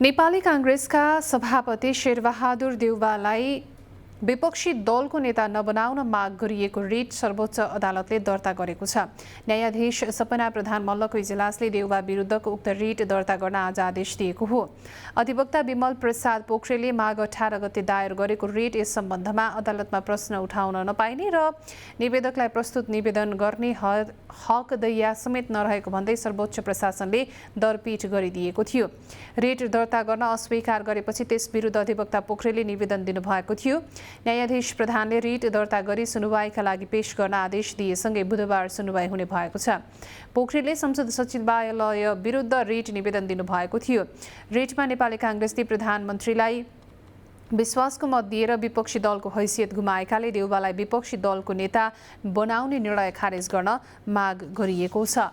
नेपाली कांग्रेसका सभापति शेरबहादुर देउवालाई विपक्षी दलको नेता नबनाउन माग गरिएको रिट सर्वोच्च अदालतले दर्ता गरेको छ। न्यायाधीश सपना प्रधान मल्लको इजलासले देउवा विरुद्धको उक्त रिट दर्ता गर्न आज आदेश दिएको हो। अधिवक्ता विमल प्रसाद पोखरेलले माघ 18 गते दायर गरेको रिट यस सम्बन्धमा अदालतमा प्रश्न उठाउन नपाइने र निवेदकलाई प्रस्तुत निवेदन गर्ने हक दैया समेत नरहेको भन्दै सर्वोच्च प्रशासनले दरपीट गरिदिएको थियो। रिट दर्ता गर्न अस्वीकार गरेपछि त्यस विरुद्ध अधिवक्ता पोखरेलले निवेदन दिनुभएको थियो। न्यायाधीश प्रधानले रिट दर्ता गरी सुनुवाईका लागि पेश गर्न आदेश दिएसँगै बुधबार सुनुवाई हुने भएको छ। पोखरेलले संसद सचिवालय विरुद्ध रिट निवेदन दिनुभएको थियो। रिटमा नेपाली कांग्रेसले प्रधानमन्त्रीलाई विश्वासको मत दिएर विपक्षी दलको हैसियत गुमाएकाले देउवालाई विपक्षी दलको नेता बनाउने निर्णय खारेज गर्न माग गरिएको छ।